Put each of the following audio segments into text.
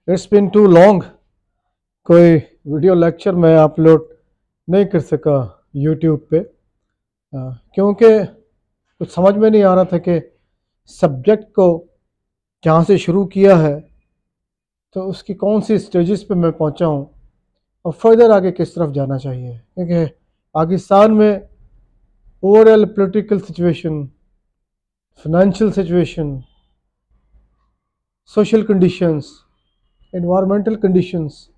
It's been too long. कोई video lecture मैं upload नहीं कर सका यूट्यूब पे, क्योंकि कुछ समझ में नहीं आ रहा था कि सब्जेक्ट को जहाँ से शुरू किया है तो उसकी कौन सी स्टेजेस पे मैं पहुँचा हूँ और फर्दर आगे किस तरफ जाना चाहिए। क्योंकि पाकिस्तान में overall political situation, financial situation, social conditions, environmental conditions,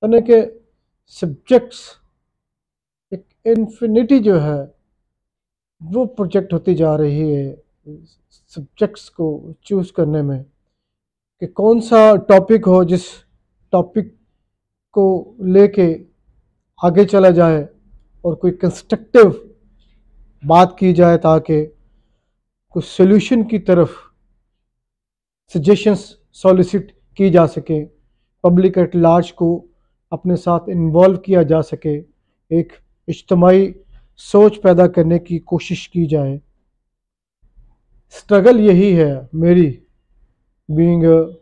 यानी कि सब्जेक्ट्स एक इन्फिनिटी जो है वो प्रोजेक्ट होती जा रही है सब्जेक्ट्स को चूज़ करने में कि कौन सा टॉपिक हो जिस टॉपिक को लेके आगे चला जाए और कोई कंस्ट्रक्टिव बात की जाए ताकि कुछ सोल्यूशन की तरफ सजेशंस सॉलिसिट की जा सके, पब्लिक एट लार्ज को अपने साथ इन्वॉल्व किया जा सके, एक इज्तिमाई सोच पैदा करने की कोशिश की जाए। स्ट्रगल यही है मेरी, being a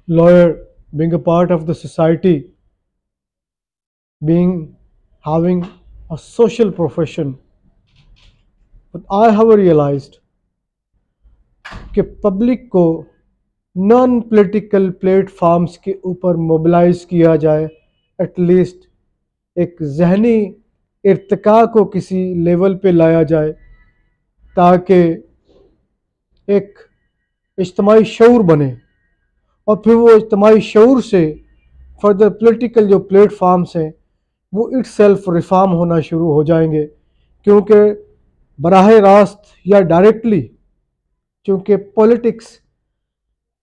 lawyer, being a part of the society, having a social profession. But I have realized कि पब्लिक को नॉन पॉलिटिकल प्लेटफॉर्म्स के ऊपर मोबिलाइज किया जाए, एटलीस्ट एक जहनी इर्तिका को किसी लेवल पे लाया जाए ताकि एक इज्तिमाई शऊर बने और फिर वो इज्तिमाई शऊर से फर्दर पॉलिटिकल जो प्लेटफॉर्म्स हैं वो इट सेल्फ रिफॉर्म होना शुरू हो जाएंगे। क्योंकि बराह रास्त या डायरेक्टली, क्योंकि पॉलिटिक्स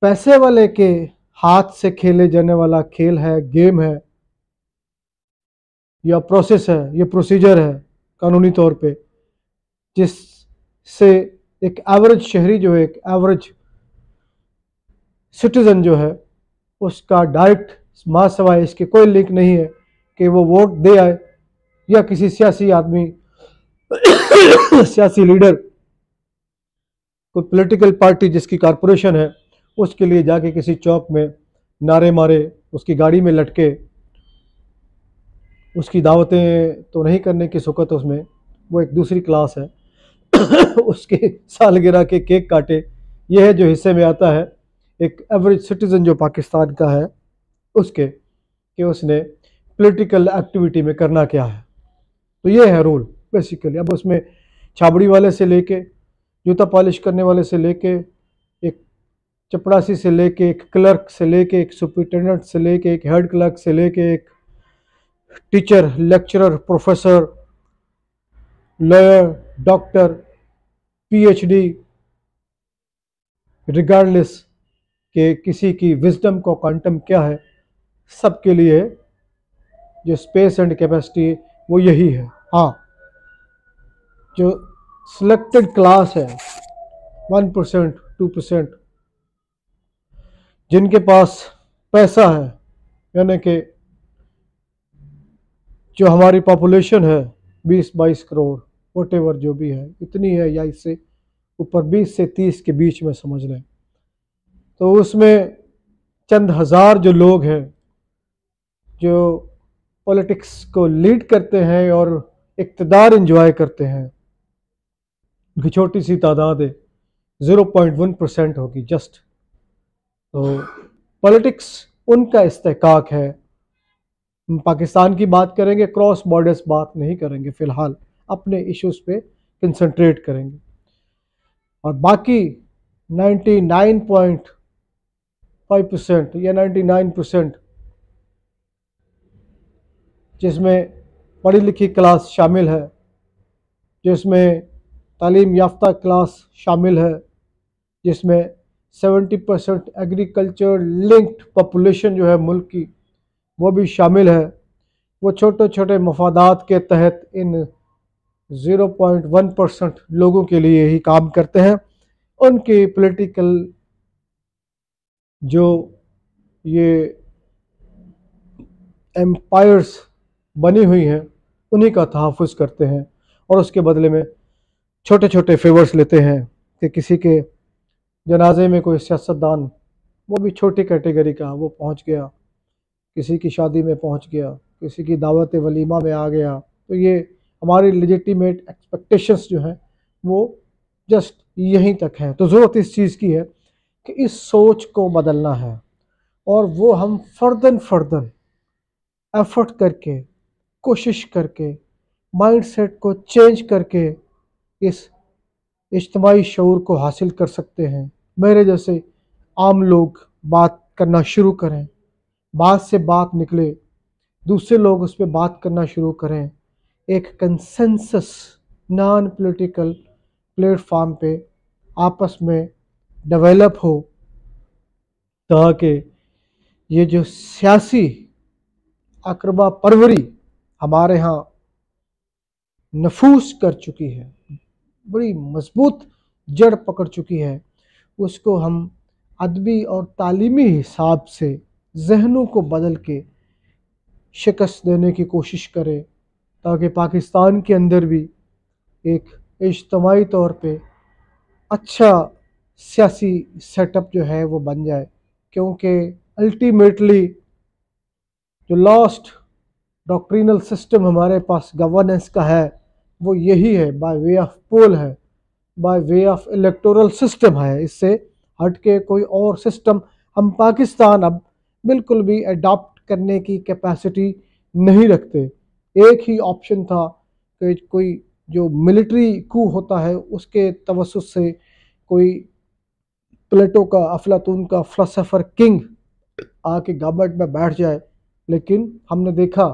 पैसे वाले के हाथ से खेले जाने वाला खेल है, गेम है या प्रोसेस है, ये प्रोसीजर है कानूनी तौर पे, जिससे एक एवरेज शहरी जो है, एक एवरेज सिटीज़न जो है, उसका डायरेक्ट मां सवाए इसके कोई लिंक नहीं है कि वो वोट दे आए या किसी सियासी आदमी सियासी लीडर कोई पॉलिटिकल पार्टी जिसकी कॉरपोरेशन है उसके लिए जाके किसी चौक में नारे मारे, उसकी गाड़ी में लटके, उसकी दावतें तो नहीं करने की सुकत उसमें, वो एक दूसरी क्लास है उसके सालगिरह के केक काटे, ये है जो हिस्से में आता है एक एवरेज सिटीज़न जो पाकिस्तान का है उसके, कि उसने पॉलिटिकल एक्टिविटी में करना क्या है। तो ये है रूल बेसिकली। अब उसमें छाबड़ी वाले से लेके, जूता पॉलिश करने वाले से लेके, एक चपड़ासी से लेके, एक क्लर्क से लेके, एक सुपरिटेंडेंट से लेके, एक हेड क्लर्क से लेके, एक teacher, lecturer, professor, lawyer, doctor, PhD, regardless कि किसी की विजडम को क्वांटम क्या है, सबके लिए जो स्पेस एंड कैपेसिटी वो यही है। हाँ, जो सिलेक्टेड क्लास है 1% 2% जिनके पास पैसा है, यानी कि जो हमारी पॉपुलेशन है 20-22 करोड़ वोटेवर जो भी है, इतनी है या इससे ऊपर, 20 से 30 के बीच में समझ लें, तो उसमें चंद हज़ार जो लोग हैं जो पॉलिटिक्स को लीड करते हैं और इक़्तिदार एंजॉय करते हैं, उनकी छोटी सी तादाद है, 0.1% होगी जस्ट। तो पॉलिटिक्स उनका इस्तेहकाक है। हम पाकिस्तान की बात करेंगे, क्रॉस बॉर्डर्स बात नहीं करेंगे, फ़िलहाल अपने इश्यूज़ पे कंसंट्रेट करेंगे। और बाकी 99.5% या 99% जिसमें पढ़ी लिखी क्लास शामिल है, जिसमें तालीम याफ्ता क्लास शामिल है, जिसमें 70% एग्रीकल्चर लिंक्ड पॉपुलेशन जो है मुल्क की वो भी शामिल है, वो छोटे छोटे मफादात के तहत इन 0.1% लोगों के लिए ही काम करते हैं। उनकी पॉलिटिकल जो ये एम्पायर्स बनी हुई हैं उन्हीं का तहफ़्फ़ुज़ करते हैं और उसके बदले में छोटे छोटे फेवर्स लेते हैं कि किसी के जनाजे में कोई सियासतदान वो भी छोटी कैटेगरी का, वो पहुंच गया, किसी की शादी में पहुंच गया, किसी की दावत वलीमा में आ गया। तो ये हमारी लेजिटिमेट एक्सपेक्टेशंस जो हैं वो जस्ट यहीं तक हैं। तो ज़रूरत इस चीज़ की है कि इस सोच को बदलना है, और वो हम फर्दन एफर्ट करके, कोशिश करके, माइंडसेट को चेंज करके इस इज्तिमाई शऊर को हासिल कर सकते हैं। मेरे जैसे आम लोग बात करना शुरू करें, बात से बात निकले, दूसरे लोग उस पर बात करना शुरू करें, एक कंसेंसस नॉन पॉलिटिकल प्लेटफॉर्म पे आपस में डेवलप हो, ताकि ये जो सियासी अकरबा परवरी हमारे यहाँ नफूस कर चुकी है, बड़ी मजबूत जड़ पकड़ चुकी है, उसको हम अदबी और तालीमी हिसाब से जहनों को बदल के शिकस्त देने की कोशिश करें, ताकि पाकिस्तान के अंदर भी एक इज्तमाही तौर पे अच्छा सियासी सेटअप जो है वो बन जाए। क्योंकि अल्टीमेटली जो लास्ट डॉक्ट्रिनल सिस्टम हमारे पास गवर्नेंस का है वो यही है, बाय वे ऑफ पोल है, by way of electoral system है। इससे हट के कोई और सिस्टम हम पाकिस्तान अब बिल्कुल भी अडॉप्ट करने की कैपेसिटी नहीं रखते। एक ही ऑप्शन था कि कोई जो मिलिट्री कू होता है उसके तवस्सुत से कोई प्लेटो का, अफलातून का फ़िलॉसफर किंग आके गवर्नमेंट में बैठ जाए। लेकिन हमने देखा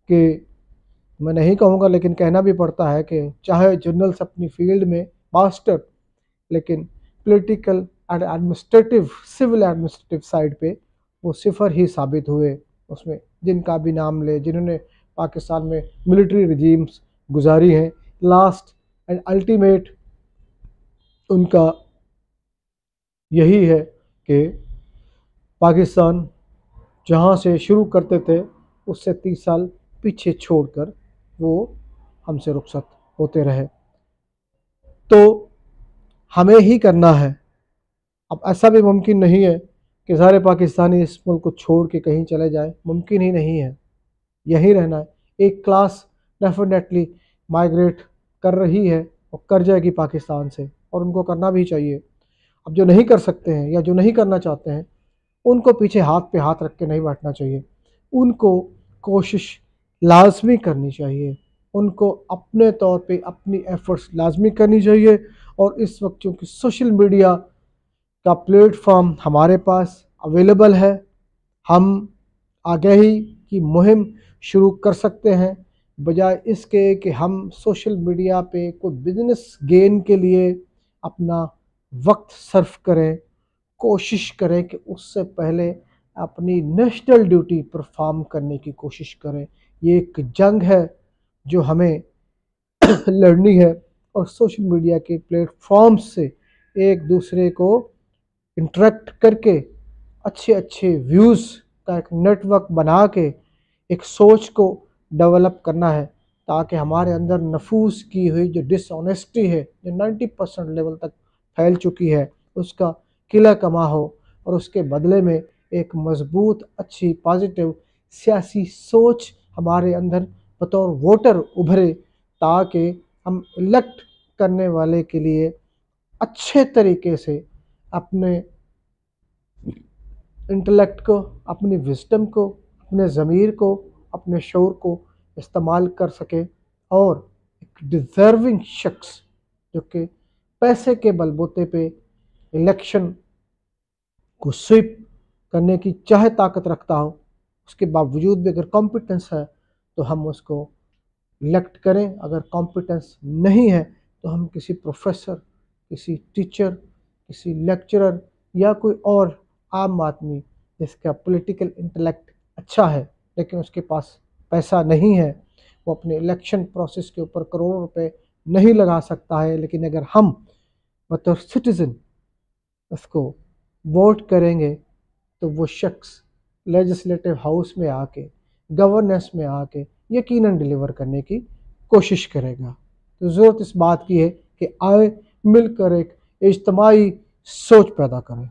कि, मैं नहीं कहूँगा लेकिन कहना भी पड़ता है कि चाहे जनरल्स अपनी फील्ड में मास्टर, लेकिन political and administrative, civil administrative side पे वो सिफर ही साबित हुए। उसमें जिनका भी नाम ले, जिन्होंने पाकिस्तान में मिलिट्री रिजीम्स गुजारी हैं, लास्ट एंड अल्टीमेट उनका यही है कि पाकिस्तान जहाँ से शुरू करते थे उससे 30 साल पीछे छोड़कर वो हमसे रुखसत होते रहे। तो हमें ही करना है। अब ऐसा भी मुमकिन नहीं है कि सारे पाकिस्तानी इस मुल्क को छोड़ के कहीं चले जाए, मुमकिन ही नहीं है, यहीं रहना है। एक क्लास डेफिनेटली माइग्रेट कर रही है और कर जाएगी पाकिस्तान से, और उनको करना भी चाहिए। अब जो नहीं कर सकते हैं या जो नहीं करना चाहते हैं उनको पीछे हाथ पे हाथ रख के नहीं बैठना चाहिए, उनको कोशिश लाजमी करनी चाहिए, उनको अपने तौर पे अपनी एफर्ट्स लाजमी करनी चाहिए। और इस वक्त चूँकि सोशल मीडिया का प्लेटफॉर्म हमारे पास अवेलेबल है, हम आगाही की मुहिम शुरू कर सकते हैं, बजाय इसके कि हम सोशल मीडिया पे कोई बिजनेस गेन के लिए अपना वक्त सर्फ करें। कोशिश करें कि उससे पहले अपनी नेशनल ड्यूटी परफॉर्म करने की कोशिश करें। ये एक जंग है जो हमें लड़नी है, और सोशल मीडिया के प्लेटफॉर्म्स से एक दूसरे को इंटरेक्ट करके अच्छे अच्छे व्यूज़ का एक नेटवर्क बना के एक सोच को डेवलप करना है, ताकि हमारे अंदर नफूस की हुई जो डिसऑनेस्टी है, जो 90% लेवल तक फैल चुकी है, उसका किला कमा हो, और उसके बदले में एक मजबूत, अच्छी, पॉजिटिव सियासी सोच हमारे अंदर बतौर वोटर उभरे, ताकि हम इलेक्ट करने वाले के लिए अच्छे तरीके से अपने इंटेलेक्ट को, अपनी विजडम को, अपने ज़मीर को, अपने शऊर को इस्तेमाल कर सके, और एक डिज़र्विंग शख्स जो कि पैसे के बलबूते पे इलेक्शन को स्वीप करने की चाहे ताकत रखता हो, उसके बावजूद भी अगर कॉम्पिटेंस है तो हम उसको इलेक्ट करें। अगर कॉम्पिटेंस नहीं है तो हम किसी प्रोफेसर, किसी टीचर, किसी लेक्चरर या कोई और आम आदमी जिसका पॉलिटिकल इंटेलेक्ट अच्छा है लेकिन उसके पास पैसा नहीं है, वो अपने इलेक्शन प्रोसेस के ऊपर करोड़ों रुपए नहीं लगा सकता है, लेकिन अगर हम बतौर सिटीज़न उसको वोट करेंगे तो वो शख्स लेजिस्लेटिव हाउस में आके, गवर्नेंस में आके यकीनन डिलीवर करने की कोशिश करेगा। तो ज़रूरत इस बात की है कि आए मिलकर एक इज्तिमाई सोच पैदा करें।